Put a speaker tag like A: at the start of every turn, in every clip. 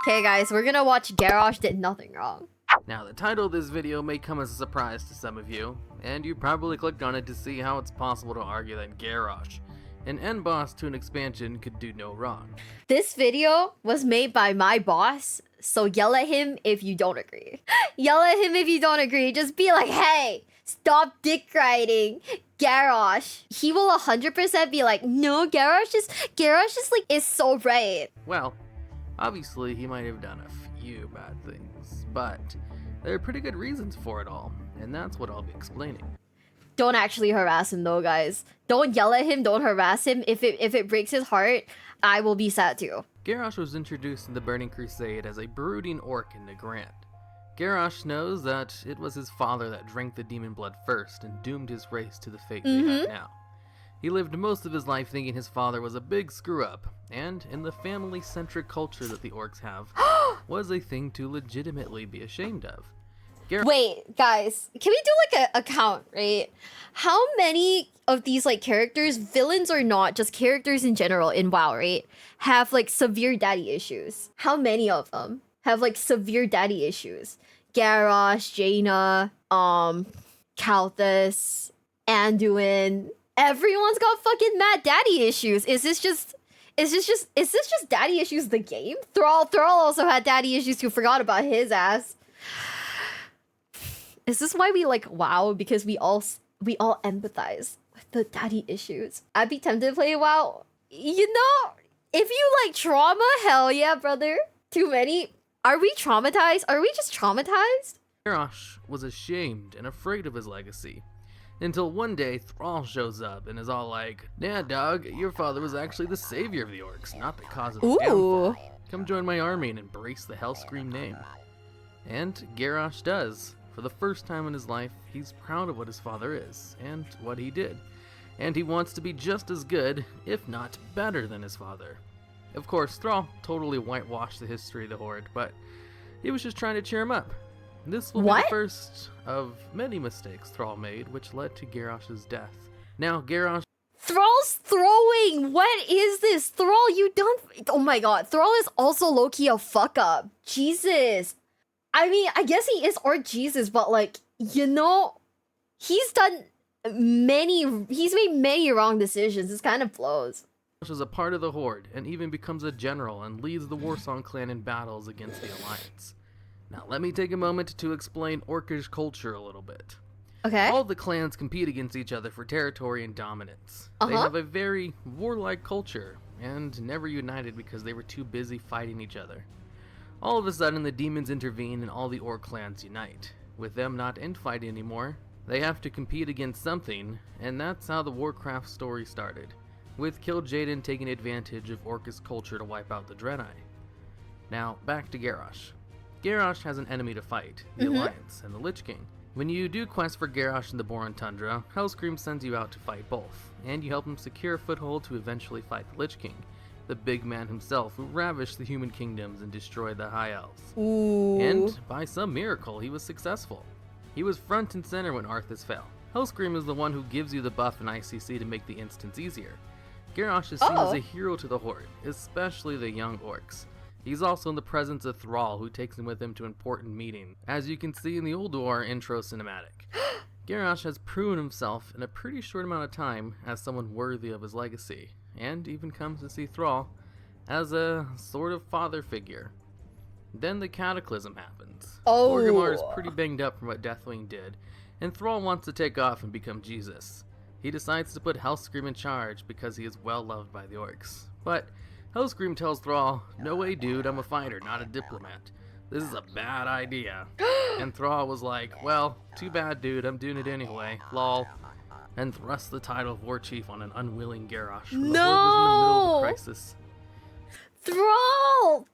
A: Okay guys, we're gonna watch Garrosh did nothing wrong.
B: Now, the title of this video may come as a surprise to some of you, and you probably clicked on it to see how it's possible to argue that Garrosh, an end boss to an expansion, could do no wrong.
A: This video was made by my boss, so yell at him if you don't agree. Yell at him if you don't agree. Just be like, hey, stop dick riding Garrosh. He will 100% be like, no, Garrosh is like, is so right.
B: Well, obviously he might have done a few bad things, but there are pretty good reasons for it all, and that's what I'll be explaining.
A: Don't actually harass him though, guys. Don't yell at him, don't harass him. If it breaks his heart, I will be sad too.
B: Garrosh was introduced in the Burning Crusade as a brooding orc in Nagrand. Garrosh knows that it was his father that drank the demon blood first and doomed his race to the fate they have now. He lived most of his life thinking his father was a big screw-up, and in the family-centric culture that the orcs have, was a thing to legitimately be ashamed of.
A: Wait, guys, can we do like a count, right? How many of these like characters, villains or not, just characters in general in WoW, right, have like severe daddy issues? How many of them have like severe daddy issues? Garrosh, Jaina, Kalthus, Anduin. Everyone's got fucking mad daddy issues. Is this just daddy issues the game? Thrall also had daddy issues too. Forgot about his ass. Is this why we like WoW? Because we all empathize with the daddy issues. I'd be tempted to play WoW. You know, if you like trauma, hell yeah, brother. Too many. Are we traumatized? Are we just traumatized?
B: Garrosh was ashamed and afraid of his legacy, until one day Thrall shows up and is all like, "Yeah, dog, your father was actually the savior of the orcs, not the cause of the downfall. Come join my army and embrace the Hellscream name." And Garrosh does. For the first time in his life, he's proud of what his father is, and what he did. And he wants to be just as good, if not better than his father. Of course, Thrall totally whitewashed the history of the Horde, but he was just trying to cheer him up. This will be the first of many mistakes Thrall made, which led to Garrosh's death. Now, Garrosh...
A: Thrall's throwing! What is this? Thrall, you don't... Oh my god, Thrall is also low-key a fuck-up. Jesus. I mean, I guess he is Orc Jesus, but like, you know, he's made many wrong decisions. This kind of blows.
B: Garrosh is a part of the Horde, and even becomes a general and leads the Warsong clan in battles against the Alliance. Now, let me take a moment to explain Orcish culture a little bit.
A: Okay.
B: All the clans compete against each other for territory and dominance. They have a very warlike culture, and never united because they were too busy fighting each other. All of a sudden, the demons intervene and all the orc clans unite. With them not infighting anymore, they have to compete against something, and that's how the Warcraft story started, with Kil'jaeden taking advantage of Orcish culture to wipe out the Draenor. Now, back to Garrosh. Garrosh has an enemy to fight, the Alliance, and the Lich King. When you do quests for Garrosh in the Boron Tundra, Hellscream sends you out to fight both, and you help him secure a foothold to eventually fight the Lich King, the big man himself who ravished the human kingdoms and destroyed the High Elves. And by some miracle, he was successful. He was front and center when Arthas fell. Hellscream is the one who gives you the buff in ICC to make the instance easier. Garrosh is seen as a hero to the Horde, especially the young orcs. He's also in the presence of Thrall, who takes him with him to important meetings, as you can see in the Ulduar intro cinematic. Garrosh has proven himself in a pretty short amount of time as someone worthy of his legacy, and even comes to see Thrall as a sort of father figure. Then the Cataclysm happens. Orgrimmar is pretty banged up from what Deathwing did, and Thrall wants to take off and become Jesus. He decides to put Hellscream in charge because he is well loved by the orcs. But Hellscream tells Thrall, "No way, dude, I'm a fighter, not a diplomat. This is a bad idea." And Thrall was like, "Well, too bad, dude, I'm doing it anyway, lol." And thrust the title of Warchief on an unwilling Garrosh when the Horde was in the middle of a crisis.
A: Thrall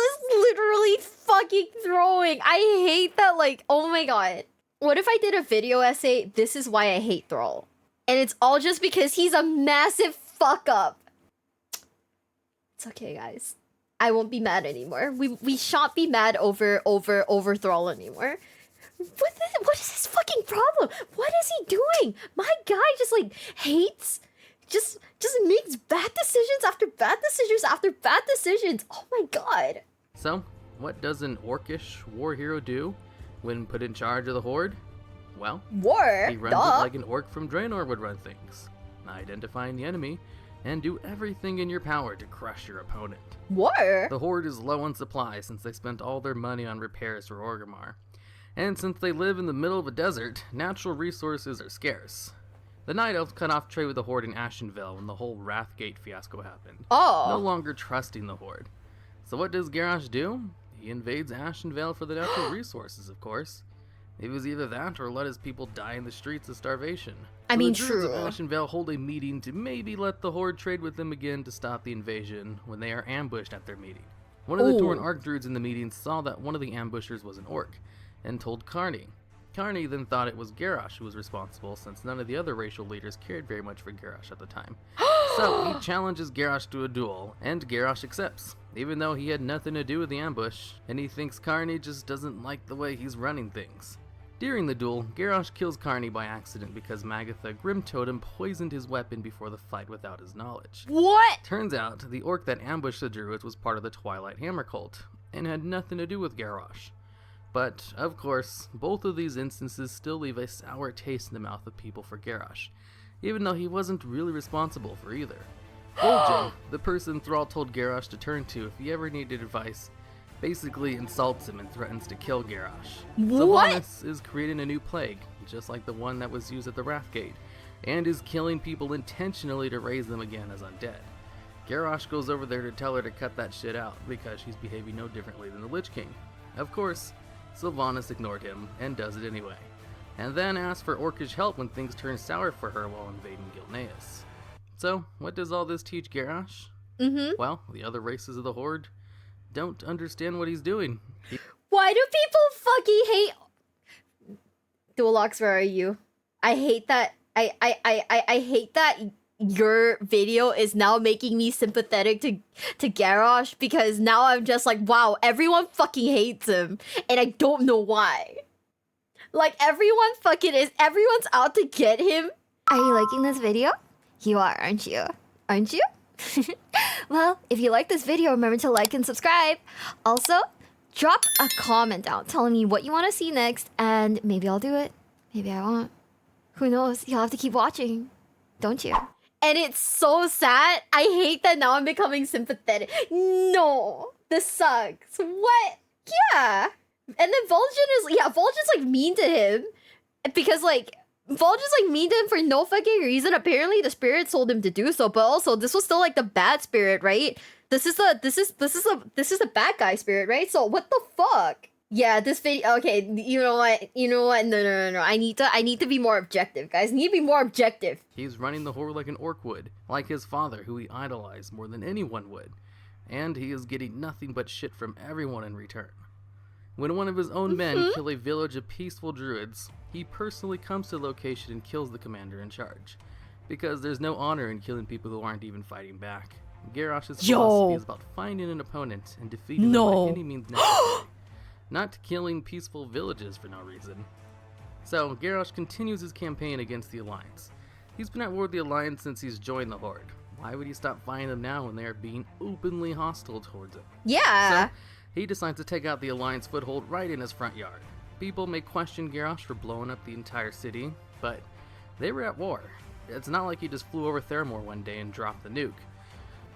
A: is literally fucking throwing. I hate that, like, oh my god. What if I did a video essay, this is why I hate Thrall? And it's all just because he's a massive fuck up. It's okay, guys. I won't be mad anymore. We shan't be mad over Thrall anymore. What is his fucking problem? What is he doing? My guy just like hates makes bad decisions after bad decisions after bad decisions. Oh my god.
B: So, what does an orcish war hero do when put in charge of the Horde? Well, he runs it like an orc from Draenor would run things. Identifying the enemy, and do everything in your power to crush your opponent.
A: War?
B: The Horde is low on supplies since they spent all their money on repairs for Orgrimmar. And since they live in the middle of a desert, natural resources are scarce. The Night Elves cut off trade with the Horde in Ashenvale when the whole Wrathgate fiasco happened. No longer trusting the Horde. So what does Garrosh do? He invades Ashenvale for the natural resources, of course. It was either that or let his people die in the streets of starvation.
A: I mean,
B: the
A: true.
B: Druids of Ashenvale hold a meeting to maybe let the Horde trade with them again to stop the invasion when they are ambushed at their meeting. One of the Tauren Archdruids in the meeting saw that one of the ambushers was an orc, and told Karni. Karni then thought it was Garrosh who was responsible, since none of the other racial leaders cared very much for Garrosh at the time. So he challenges Garrosh to a duel, and Garrosh accepts, even though he had nothing to do with the ambush, and he thinks Karni just doesn't like the way he's running things. During the duel, Garrosh kills Karni by accident because Magatha Grimtotem poisoned his weapon before the fight without his knowledge.
A: What?
B: Turns out, the orc that ambushed the Druids was part of the Twilight Hammer cult, and had nothing to do with Garrosh. But, of course, both of these instances still leave a sour taste in the mouth of people for Garrosh, even though he wasn't really responsible for either. Vol'jin, the person Thrall told Garrosh to turn to if he ever needed advice, basically insults him and threatens to kill Garrosh.
A: What?
B: Sylvanas is creating a new plague, just like the one that was used at the Wrathgate, and is killing people intentionally to raise them again as undead. Garrosh goes over there to tell her to cut that shit out, because she's behaving no differently than the Lich King. Of course, Sylvanas ignored him, and does it anyway, and then asks for orcish help when things turn sour for her while invading Gilneas. So, what does all this teach Garrosh? Well, the other races of the Horde don't understand what he's doing.
A: Why do people fucking hate... Duelox, where are you? I hate that... I hate that your video is now making me sympathetic to Garrosh, because now I'm just like, wow, everyone fucking hates him, and I don't know why. Like, everyone's out to get him. Are you liking this video? You are, aren't you? Aren't you? Well, if you like this video, remember to like and subscribe. Also, drop a comment down telling me what you want to see next, and maybe I'll do it. Maybe I won't. Who knows? You'll have to keep watching, don't you? And it's so sad. I hate that now I'm becoming sympathetic. No, this sucks. What? Yeah. And then Vol'jin's like mean to him because like Vol'jin's like mean to him for no fucking reason. Apparently the spirit told him to do so, but also this was still like the bad spirit, right? This is the bad guy spirit, right? So what the fuck? Yeah, this video. Okay, you know what? No. I need to be more objective, guys. I need to be more objective.
B: He's running the Horde like an orc would, like his father, who he idolized more than anyone would, and he is getting nothing but shit from everyone in return. When one of his own men kill a village of peaceful druids, he personally comes to the location and kills the commander in charge, because there's no honor in killing people who aren't even fighting back. Garrosh's philosophy is about finding an opponent and defeating them by any means necessary. Not killing peaceful villages for no reason. So, Garrosh continues his campaign against the Alliance. He's been at war with the Alliance since he's joined the Horde. Why would he stop fighting them now when they are being openly hostile towards him?
A: Yeah!
B: So, he decides to take out the Alliance foothold right in his front yard. People may question Garrosh for blowing up the entire city, but they were at war. It's not like he just flew over Theramore one day and dropped the nuke.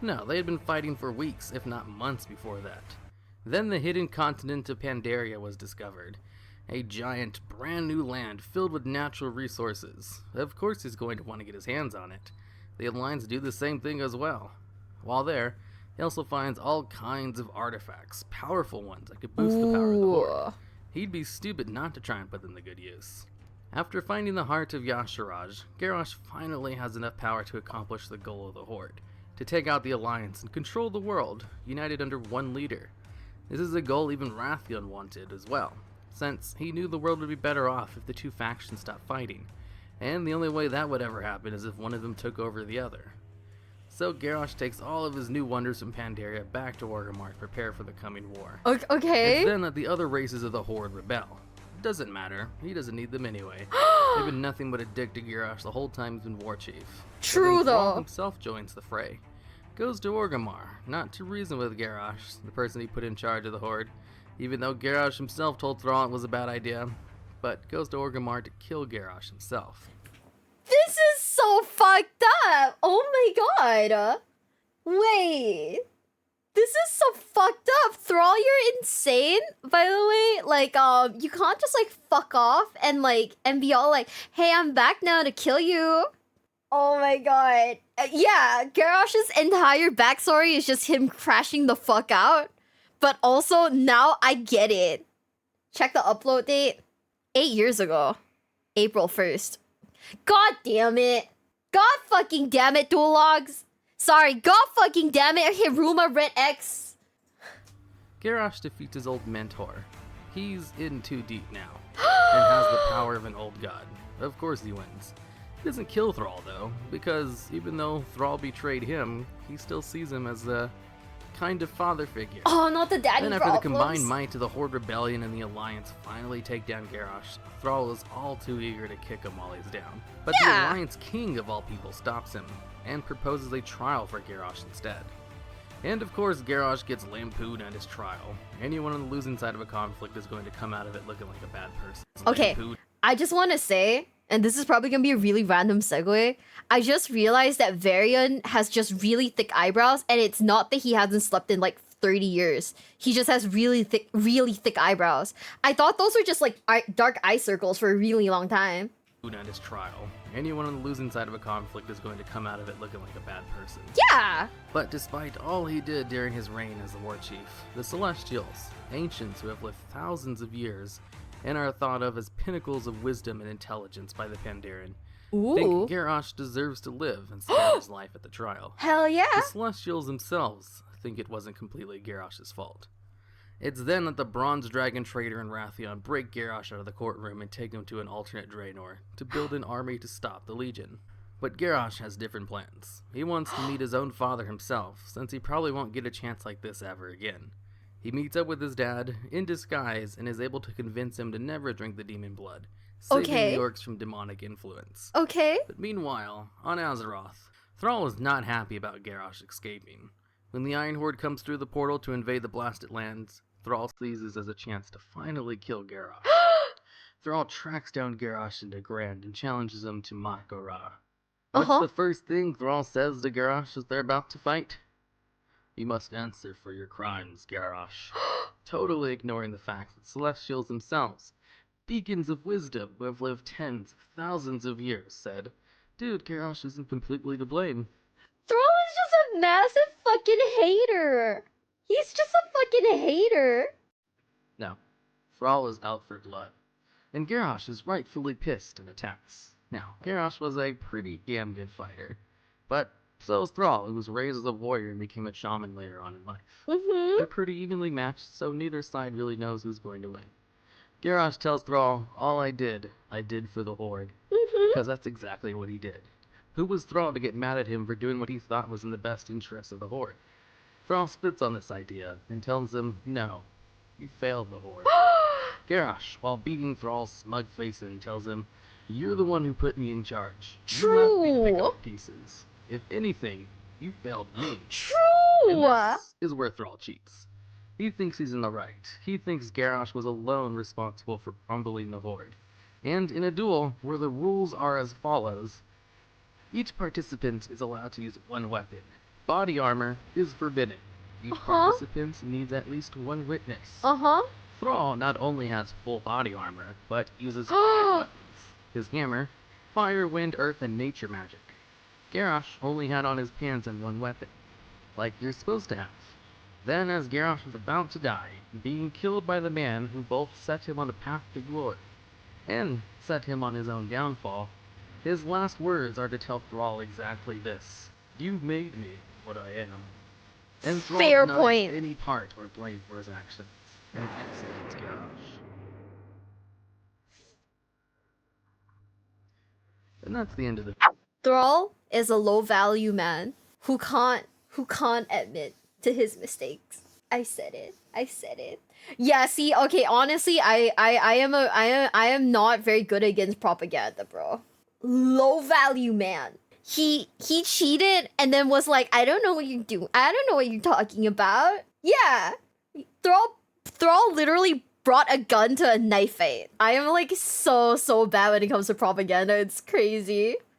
B: No, they had been fighting for weeks, if not months before that. Then the hidden continent of Pandaria was discovered. A giant, brand new land filled with natural resources. Of course he's going to want to get his hands on it. The Alliance do the same thing as well. While there, he also finds all kinds of artifacts, powerful ones that could boost the power of the Horde. He'd be stupid not to try and put them to good use. After finding the heart of Y'Shaarj, Garrosh finally has enough power to accomplish the goal of the Horde, to take out the Alliance and control the world, united under one leader. This is a goal even Wrathion wanted as well, since he knew the world would be better off if the two factions stopped fighting, and the only way that would ever happen is if one of them took over the other. So Garrosh takes all of his new wonders from Pandaria back to Orgrimmar to prepare for the coming war.
A: Okay.
B: It's then that the other races of the Horde rebel. doesn't matter. He doesn't need them anyway. They've been nothing but a dick to Garrosh the whole time he's been Warchief.
A: True,
B: Thrall
A: though.
B: himself joins the fray. Goes to Orgrimmar, not to reason with Garrosh, the person he put in charge of the Horde, even though Garrosh himself told Thrall it was a bad idea, but goes to Orgrimmar to kill Garrosh himself.
A: This is so fucked up! Oh my god! Wait. This is so fucked up. Thrall, you're insane, by the way. Like, you can't just, like, fuck off and be all like, hey, I'm back now to kill you. Oh my god. Yeah, Garrosh's entire backstory is just him crashing the fuck out. But also, now I get it. Check the upload date. 8 years ago. April 1st. God damn it. God fucking damn it, duel logs. Sorry, god fucking damn it, HirumaredX.
B: Garrosh defeats his old mentor. He's in too deep now, and has the power of an old god. Of course he wins. He doesn't kill Thrall though, because even though Thrall betrayed him, he still sees him as a kind of father figure.
A: Oh, not the daddy
B: Then after
A: problems.
B: the combined might of the Horde Rebellion and the Alliance finally take down Garrosh, Thrall is all too eager to kick him while he's down. But the Alliance king of all people stops him, and proposes a trial for Garrosh instead. And of course, Garrosh gets lampooned at his trial. Anyone on the losing side of a conflict is going to come out of it looking like a bad person.
A: Okay, I just want to say, and this is probably going to be a really random segue, I just realized that Varian has just really thick eyebrows, and it's not that he hasn't slept in like 30 years. He just has really thick eyebrows. I thought those were just like dark eye circles for a really long time.
B: At his trial. Anyone on the losing side of a conflict is going to come out of it looking like a bad person.
A: Yeah!
B: But despite all he did during his reign as the Warchief, the Celestials, ancients who have lived thousands of years, and are thought of as pinnacles of wisdom and intelligence by the Pandarian, think Garrosh deserves to live and spare his life at the trial.
A: Hell yeah!
B: The Celestials themselves think it wasn't completely Garrosh's fault. It's then that the Bronze Dragon Trader and Wrathion break Garrosh out of the courtroom and take him to an alternate Draenor to build an army to stop the Legion. But Garrosh has different plans. He wants to meet his own father himself, since he probably won't get a chance like this ever again. He meets up with his dad, in disguise, and is able to convince him to never drink the demon blood, saving the orcs from demonic influence.
A: Okay.
B: But meanwhile, on Azeroth, Thrall is not happy about Garrosh escaping. When the Iron Horde comes through the portal to invade the Blasted Lands, Thrall seizes as a chance to finally kill Garrosh. Thrall tracks down Garrosh into Grand and challenges him to Mak'gora. What's the first thing Thrall says to Garrosh as they're about to fight? You must answer for your crimes, Garrosh. Totally ignoring the fact that Celestials themselves, beacons of wisdom who have lived tens of thousands of years, said, dude, Garrosh isn't completely to blame.
A: Thrall is just a massive fucking hater. He's just a fucking hater.
B: No, Thrall is out for blood, and Garrosh is rightfully pissed and attacks. Now, Garrosh was a pretty damn good fighter, but so is Thrall, who was raised as a warrior and became a shaman later on in life. They're pretty evenly matched, so neither side really knows who's going to win. Garrosh tells Thrall, all I did for the Horde, because that's exactly what he did. Who was Thrall to get mad at him for doing what he thought was in the best interest of the Horde? Thrall spits on this idea and tells him, no, you failed the Horde. Garrosh, while beating Thrall's smug face in, tells him, you're the one who put me in charge. You left me to pick up pieces. If anything, you failed me.
A: True!
B: And this is where Thrall cheats. He thinks he's in the right. He thinks Garrosh was alone responsible for crumbling the Horde. And in a duel where the rules are as follows, each participant is allowed to use one weapon. Body armor is forbidden. Each participant needs at least one witness. Thrall not only has full body armor, but uses 5 weapons. His hammer, fire, wind, earth, and nature magic. Garrosh only had on his pants and one weapon, like you're supposed to have. Then, as Garrosh was about to die, being killed by the man who both set him on a path to glory, and set him on his own downfall, his last words are to tell Thrall exactly this. You've made me what I am. And Thrall denies any part or blame for his actions, and executes Garrosh. And that's the end of the...
A: Thrall is a low-value man who can't admit to his mistakes. I said it. I said it. Yeah, see, okay, honestly, I am not very good against propaganda, bro. Low value man. He cheated and then was like, I don't know what you're doing. I don't know what you're talking about. Yeah. Thrall literally brought a gun to a knife fight. I am like so bad when it comes to propaganda. It's crazy.